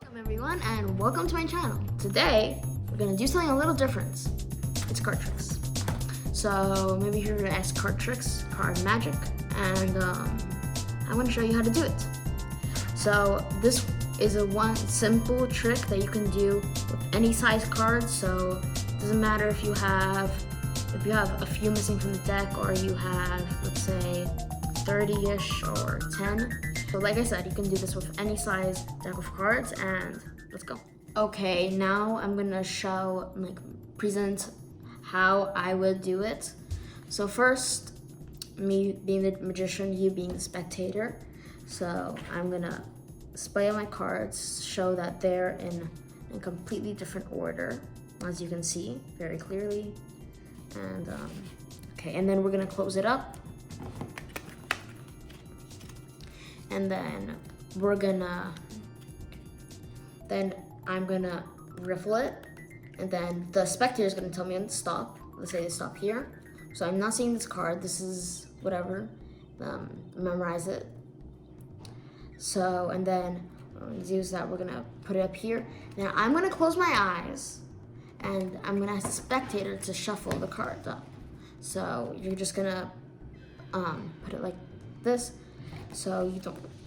Welcome everyone and welcome to my channel. Today we're gonna do something a little different. It's card tricks. So maybe you're gonna ask card tricks, card magic, and I'm gonna show you how to do it. So this is one simple trick that you can do with any size card. So it doesn't matter if you have a few missing from the deck or you have, let's say, 30-ish or 10. So like I said, you can do this with any size deck of cards, and let's go. Okay, now I'm gonna present how I would do it. So first, me being the magician, you being the spectator. So I'm gonna display my cards, show that they're in a completely different order, as you can see very clearly. And okay, and then we're gonna close it up. And then I'm gonna riffle it, and then the spectator is gonna tell me when to stop. Let's say to stop here. So I'm not seeing this card, this is whatever, memorize it. So, and then use that, we're gonna put it up here. Now I'm gonna close my eyes, and I'm gonna ask the spectator to shuffle the cards up. So you're just gonna put it like this. So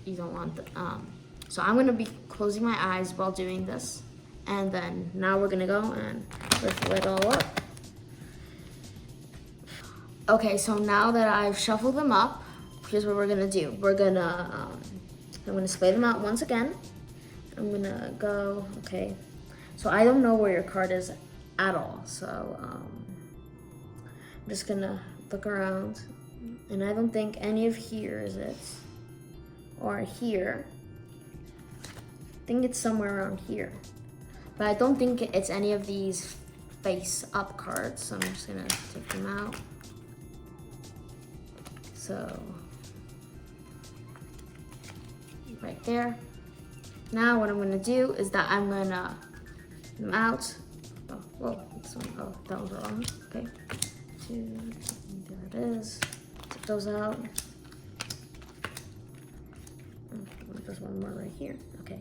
you don't want the, so I'm gonna be closing my eyes while doing this. And then now we're gonna go and riffle it all up. Okay, so now that I've shuffled them up, here's what we're gonna do. I'm gonna display them out once again. I'm gonna go, okay. So I don't know where your card is at all. So I'm just gonna look around, and I don't think any of here is it. Or here. I think it's somewhere around here. But I don't think it's any of these face up cards, so I'm just gonna take them out. So, right there. Now what I'm gonna do is that I'm gonna put them out. Oh, whoa, this one, oh, that was wrong, okay. There it is, take those out. There's one more right here. Okay.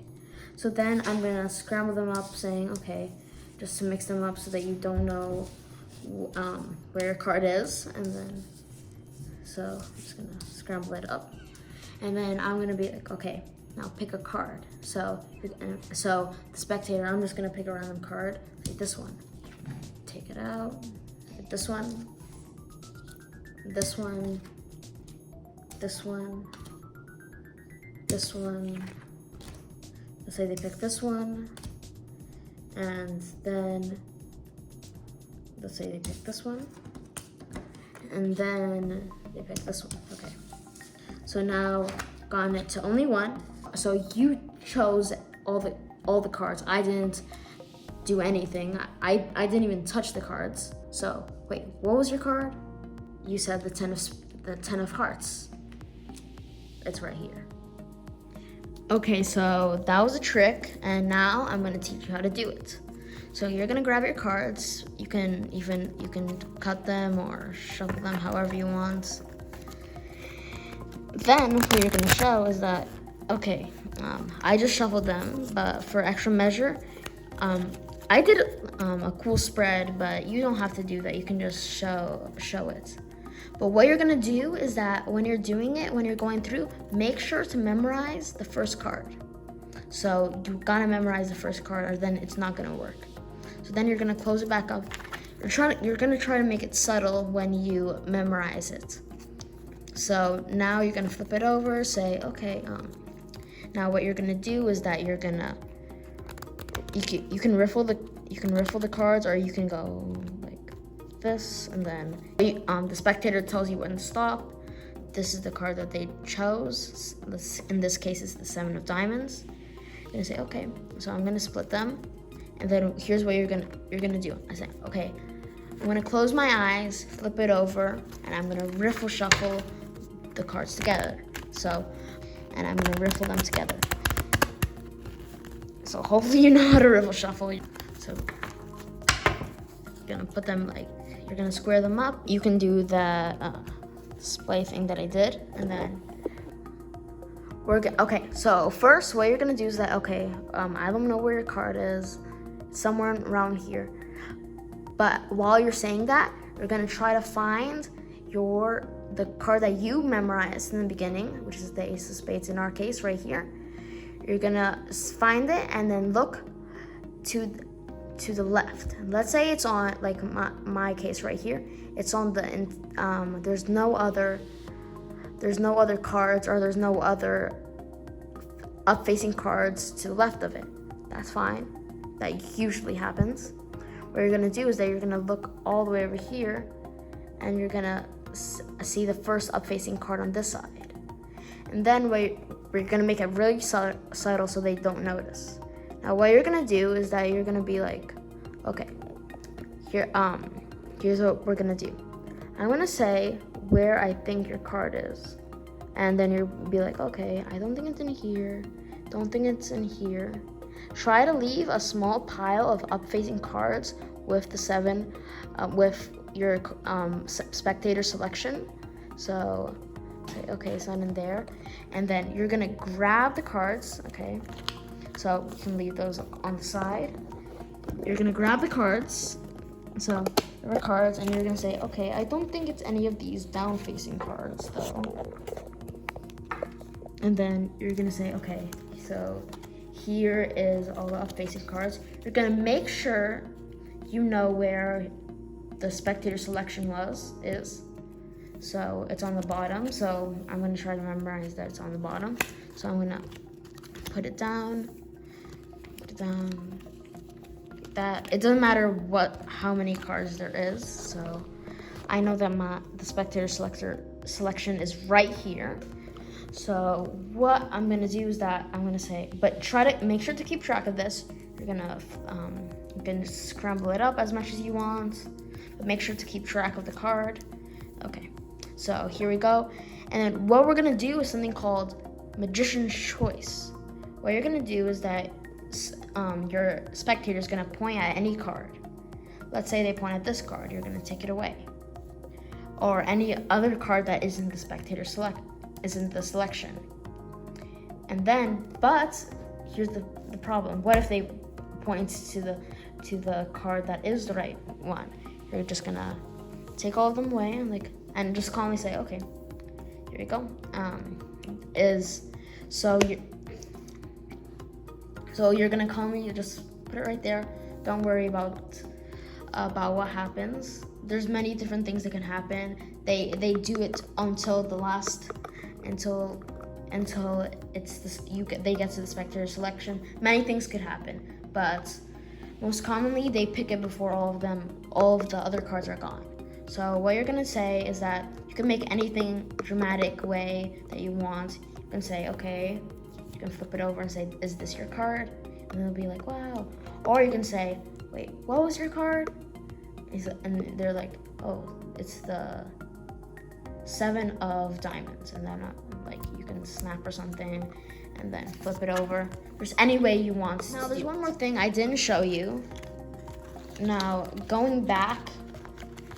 So then I'm gonna scramble them up, saying, okay, just to mix them up so that you don't know where your card is. And then, so I'm just gonna scramble it up. And then I'm gonna be like, okay, now pick a card. So the spectator, I'm just gonna pick a random card, like this one. Take it out, this one, this one, this one, this one. Let's say they pick this one, and then let's say they pick this one, and then they pick this one. Okay, so now gone it to only one. So you chose all the cards. I didn't do anything. I didn't even touch the cards. So wait, what was your card? You said the 10 of hearts. It's right here. Okay, so that was a trick, and now I'm gonna teach you how to do it. So you're gonna grab your cards. You can cut them or shuffle them however you want. Then what you're gonna show is that, okay, I just shuffled them, but for extra measure, I did a cool spread, but you don't have to do that. You can just show it. But what you're gonna do is that when you're doing it, when you're going through, make sure to memorize the first card. So you gotta memorize the first card, or then it's not gonna work. So then you're gonna close it back up. You're gonna try to make it subtle when you memorize it. So now you're gonna flip it over, say, okay, now what you're gonna do is that you're gonna, you can riffle the cards, or you can go this, and then the spectator tells you when to stop. This is the card that they chose. In this case, it's the 7 of diamonds. You're gonna say, okay, so I'm gonna split them, and then here's what you're gonna do. I say, okay, I'm gonna close my eyes, flip it over, and I'm gonna riffle shuffle the cards together. So, and I'm gonna riffle them together. So hopefully you know how to riffle shuffle. So you're gonna put them you're gonna square them up. You can do the display thing that I did, and then Okay, so first what you're gonna do is that, okay, I don't know where your card is, somewhere around here. But while you're saying that, you're gonna try to find the card that you memorized in the beginning, which is the ace of spades in our case right here. You're gonna find it and then look to the left. Let's say it's on, like my case right here. It's on the there's no other cards, or there's no other up-facing cards to the left of it. That's fine. That usually happens. What you're gonna do is that you're gonna look all the way over here, and you're gonna see the first up-facing card on this side. And then we're gonna make it really subtle so they don't notice. Now what you're gonna do is that you're gonna be like, okay, here's what we're gonna do. I'm gonna say where I think your card is. And then you'll be like, okay, I don't think it's in here. Don't think it's in here. Try to leave a small pile of up-facing cards with the 7, with your spectator selection. So, okay, it's not in there. And then you're gonna grab the cards, okay? So you can leave those on the side. You're gonna grab the cards. So there are cards, and you're gonna say, okay, I don't think it's any of these down-facing cards, though. And then you're gonna say, okay, so here is all the up-facing cards. You're gonna make sure you know where the spectator selection is. So it's on the bottom. So I'm gonna try to memorize that it's on the bottom. So I'm gonna put it down. That it doesn't matter how many cards there is. So I know that the spectator selection is right here. So what I'm gonna do is that I'm gonna say, but try to make sure to keep track of this. You're gonna you can scramble it up as much as you want, but make sure to keep track of the card. Okay, so here we go. And then what we're gonna do is something called Magician's Choice. What you're gonna do is that your spectator is gonna point at any card. Let's say they point at this card, you're gonna take it away. Or any other card that isn't the spectator isn't the selection. And then, but here's the problem. What if they point to the card that is the right one? You're just gonna take all of them away and just calmly say, okay, here you go. So you're gonna calmly, you just put it right there. Don't worry about what happens. There's many different things that can happen. They do it until it's this, they get to the spectator selection. Many things could happen, but most commonly they pick it before all of the other cards are gone. So what you're gonna say is that you can make anything dramatic way that you want. You can say, okay, you can flip it over and say, is this your card? And they'll be like, wow. Or you can say, wait, what was your card? And they're like, oh, it's the 7 of diamonds. And then you can snap or something and then flip it over. There's any way you want. Now there's one more thing I didn't show you. Now going back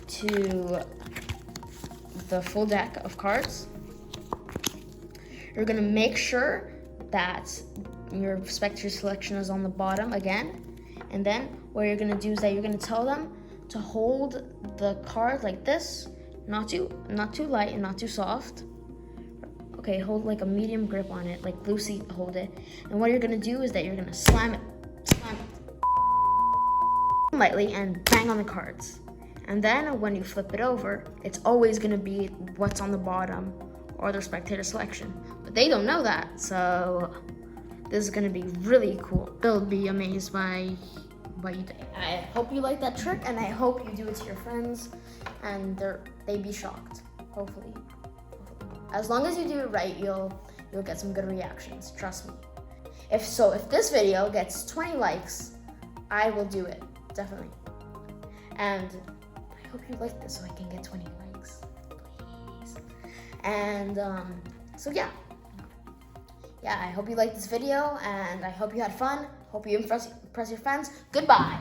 to the full deck of cards, you're gonna make sure that your spectator selection is on the bottom again. And then what you're gonna do is that you're gonna tell them to hold the card like this, not too light and not too soft. Okay, hold like a medium grip on it, like loosely hold it. And what you're gonna do is that you're gonna slam it lightly and bang on the cards. And then when you flip it over, it's always gonna be what's on the bottom or the spectator selection. But they don't know that, so this is gonna be really cool. They'll be amazed by what you do. I hope you like that trick, and I hope you do it to your friends, and they'd be shocked. Hopefully. As long as you do it right, you'll get some good reactions. Trust me. If this video gets 20 likes, I will do it, definitely. And I hope you like this so I can get 20 likes, please. And so yeah, I hope you liked this video, and I hope you had fun. Hope you impress your friends. Goodbye.